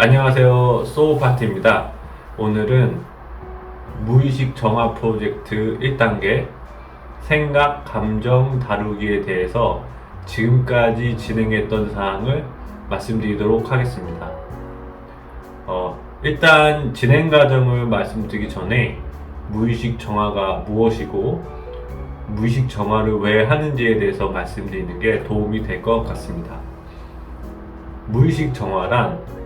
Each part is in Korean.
안녕하세요. 소우파티입니다. 오늘은 무의식 정화 프로젝트 1단계 생각, 감정 다루기에 대해서 지금까지 진행했던 사항을 말씀드리도록 하겠습니다. 일단 진행 과정을 말씀드리기 전에 무의식 정화가 무엇이고 무의식 정화를 왜 하는지에 대해서 말씀드리는 게 도움이 될 것 같습니다. 무의식 정화란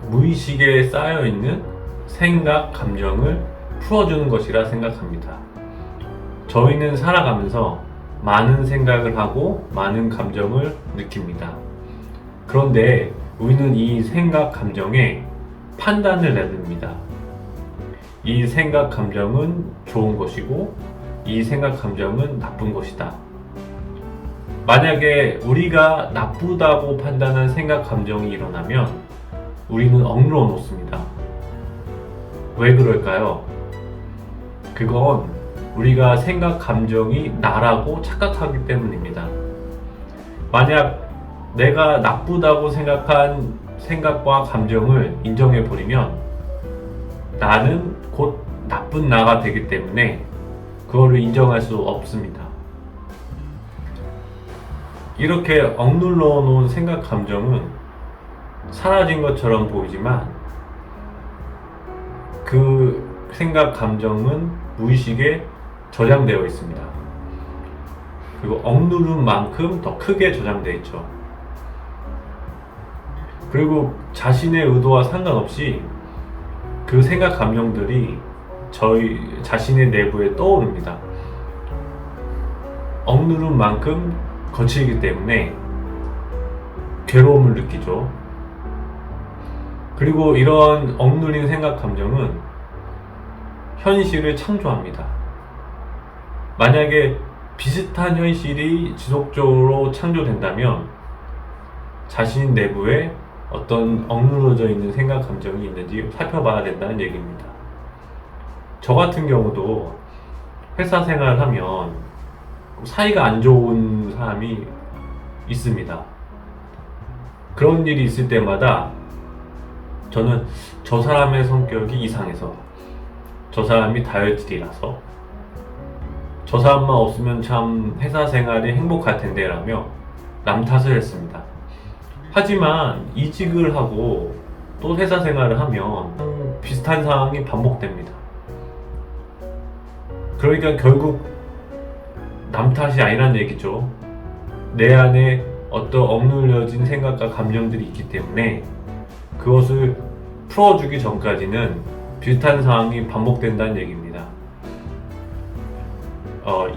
무의식에 쌓여있는 생각, 감정을 풀어주는 것이라 생각합니다. 저희는 살아가면서 많은 생각을 하고 많은 감정을 느낍니다. 그런데 우리는 이 생각, 감정에 판단을 내립니다. 이 생각, 감정은 좋은 것이고 이 생각, 감정은 나쁜 것이다. 만약에 우리가 나쁘다고 판단한 생각, 감정이 일어나면 우리는 억눌러 놓습니다. 왜 그럴까요? 그건 우리가 생각, 감정이 나라고 착각하기 때문입니다. 만약 내가 나쁘다고 생각한 생각과 감정을 인정해버리면 나는 곧 나쁜 나가 되기 때문에 그거를 인정할 수 없습니다. 이렇게 억눌러 놓은 생각, 감정은 사라진 것처럼 보이지만 그 생각, 감정은 무의식에 저장되어 있습니다. 그리고 억누른 만큼 더 크게 저장되어 있죠. 그리고 자신의 의도와 상관없이 그 생각, 감정들이 저희 자신의 내부에 떠오릅니다. 억누른 만큼 거칠기 때문에 괴로움을 느끼죠. 그리고 이런 억눌린 생각, 감정은 현실을 창조합니다. 만약에 비슷한 현실이 지속적으로 창조된다면 자신 내부에 어떤 억누러져 있는 생각, 감정이 있는지 살펴봐야 된다는 얘기입니다. 저 같은 경우도 회사 생활을 하면 사이가 안 좋은 사람이 있습니다. 그런 일이 있을 때마다 저는 저 사람의 성격이 이상해서, 저 사람이 다혈질이라서, 저 사람만 없으면 참 회사 생활이 행복할 텐데 라며 남 탓을 했습니다. 하지만 이직을 하고 또 회사 생활을 하면 비슷한 상황이 반복됩니다. 그러니까 결국 남 탓이 아니란 얘기죠. 내 안에 어떤 억눌려진 생각과 감정들이 있기 때문에 그것을 풀어주기 전까지는 비슷한 상황이 반복된다는 얘기입니다.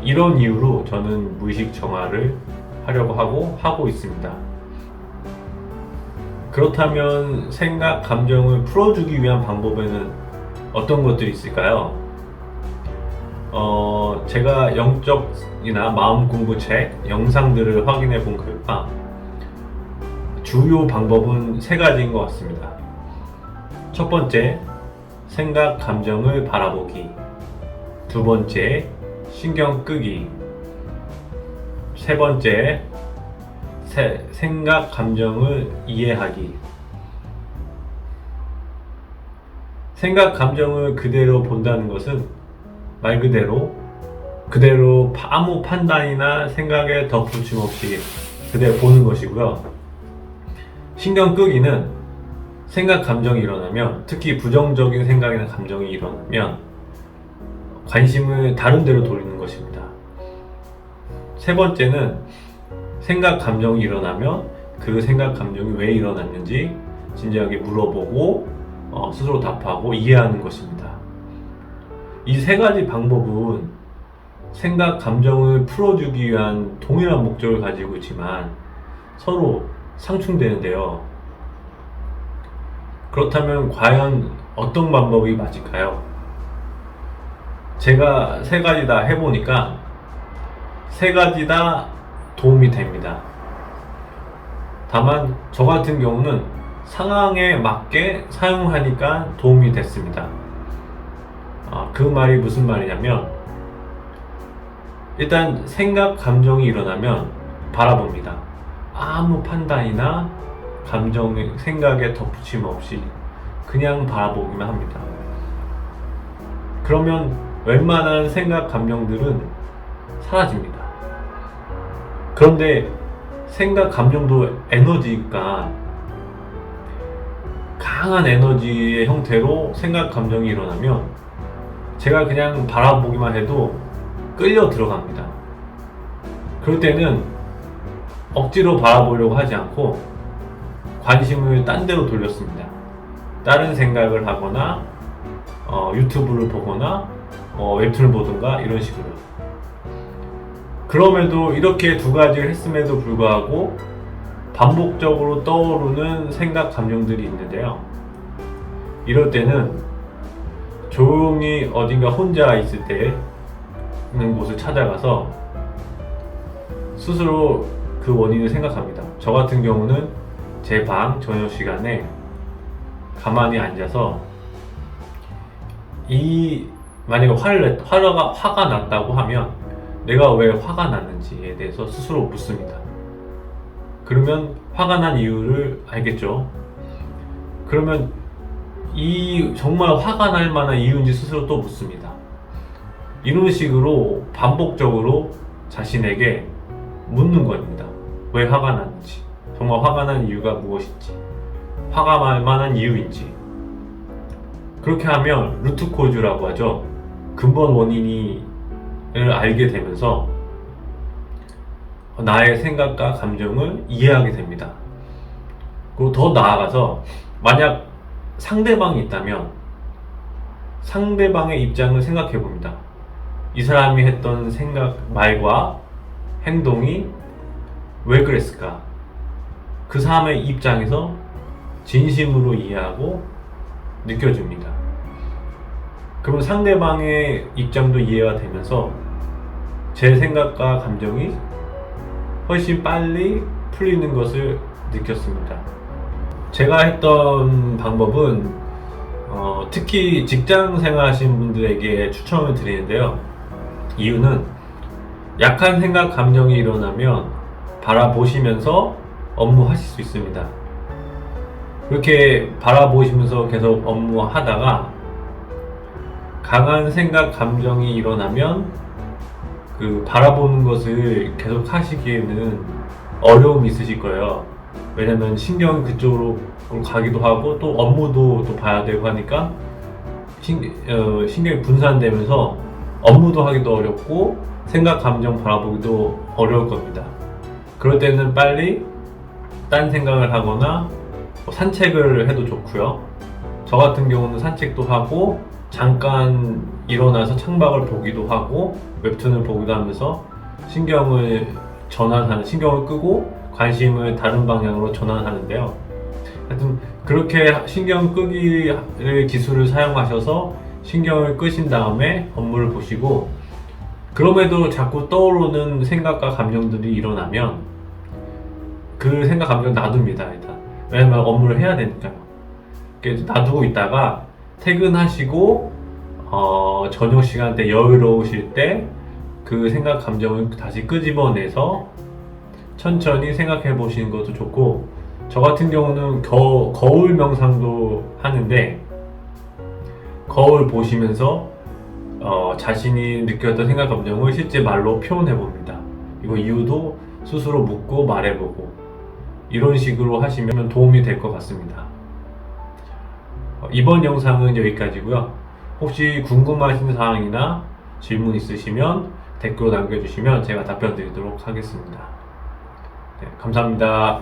이런 이유로 저는 무의식 정화를 하려고 하고 있습니다. 그렇다면 생각, 감정을 풀어주기 위한 방법에는 어떤 것들이 있을까요? 제가 영적이나 마음 공부 책, 영상들을 확인해 본 결과 주요 방법은 3가지인 것 같습니다. 첫 번째, 생각, 감정을 바라보기. 두 번째, 신경 끄기. 세 번째, 생각, 감정을 이해하기. 생각, 감정을 그대로 본다는 것은 말 그대로 아무 판단이나 생각에 덧붙임 없이 그대로 보는 것이고요. 신경 끄기는 생각, 감정이 일어나면, 특히 부정적인 생각이나 감정이 일어나면 관심을 다른 데로 돌리는 것입니다. 세 번째는 생각, 감정이 일어나면 그 생각, 감정이 왜 일어났는지 진지하게 물어보고 스스로 답하고 이해하는 것입니다. 이 3가지 방법은 생각, 감정을 풀어주기 위한 동일한 목적을 가지고 있지만 서로 상충되는데요. 그렇다면 과연 어떤 방법이 맞을까요? 제가 3가지 다 해보니까 3가지 다 도움이 됩니다. 다만 저 같은 경우는 상황에 맞게 사용하니까 도움이 됐습니다. 그 말이 무슨 말이냐면, 일단 생각, 감정이 일어나면 바라봅니다. 아무 판단이나 감정, 생각에 덧붙임 없이 그냥 바라보기만 합니다. 그러면 웬만한 생각, 감정들은 사라집니다. 그런데 생각, 감정도 에너지니까 강한 에너지의 형태로 생각, 감정이 일어나면 제가 그냥 바라보기만 해도 끌려 들어갑니다. 그럴 때는 억지로 바라보려고 하지 않고 관심을 딴 데로 돌렸습니다. 다른 생각을 하거나 유튜브를 보거나 웹툰을 보든가 이런 식으로. 그럼에도 이렇게 두 가지를 했음에도 불구하고 반복적으로 떠오르는 생각, 감정들이 있는데요. 이럴 때는 조용히 어딘가 혼자 있을 때 있는 곳을 찾아가서 스스로 그 원인을 생각합니다. 저 같은 경우는 제 방 저녁 시간에 가만히 앉아서 만약에 화가 났다고 하면 내가 왜 화가 났는지에 대해서 스스로 묻습니다. 그러면 화가 난 이유를 알겠죠. 그러면 정말 화가 날 만한 이유인지 스스로 또 묻습니다. 이런 식으로 반복적으로 자신에게 묻는 겁니다. 왜 화가 났는지, 정말 화가 난 이유가 무엇인지, 화가 날 만한 이유인지. 그렇게 하면 루트 코즈라고 하죠. 근본 원인을 알게 되면서 나의 생각과 감정을 이해하게 됩니다. 그리고 더 나아가서 만약 상대방이 있다면 상대방의 입장을 생각해 봅니다. 이 사람이 했던 말과 행동이 왜 그랬을까? 그 사람의 입장에서 진심으로 이해하고 느껴집니다. 그럼 상대방의 입장도 이해가 되면서 제 생각과 감정이 훨씬 빨리 풀리는 것을 느꼈습니다. 제가 했던 방법은 특히 직장 생활 하시는 분들에게 추천을 드리는데요. 이유는 약한 생각, 감정이 일어나면 바라보시면서 업무하실 수 있습니다. 그렇게 바라보시면서 계속 업무하다가 강한 생각, 감정이 일어나면 그 바라보는 것을 계속 하시기에는 어려움이 있으실 거예요. 왜냐면 신경이 그쪽으로 가기도 하고 또 업무도 또 봐야 되고 하니까 신경이 분산되면서 업무도 하기도 어렵고 생각, 감정 바라보기도 어려울 겁니다. 그럴 때는 빨리 딴 생각을 하거나 산책을 해도 좋고요. 저 같은 경우는 산책도 하고 잠깐 일어나서 창밖을 보기도 하고 웹툰을 보기도 하면서 신경을 끄고 관심을 다른 방향으로 전환하는데요. 하여튼 그렇게 신경 끄기를 기술을 사용하셔서 신경을 끄신 다음에 업무를 보시고, 그럼에도 자꾸 떠오르는 생각과 감정들이 일어나면 그 생각, 감정 놔둡니다. 일단 왜냐면 업무를 해야 되니까요. 그래서 놔두고 있다가 퇴근하시고 저녁 시간대 여유로우실 때 그 생각, 감정을 다시 끄집어내서 천천히 생각해 보시는 것도 좋고, 저 같은 경우는 거울 명상도 하는데 거울 보시면서 자신이 느꼈던 생각, 감정을 실제 말로 표현해 봅니다. 이거 이유도 스스로 묻고 말해보고 이런 식으로 하시면 도움이 될 것 같습니다. 이번 영상은 여기까지고요. 혹시 궁금하신 사항이나 질문 있으시면 댓글로 남겨주시면 제가 답변 드리도록 하겠습니다. 네, 감사합니다.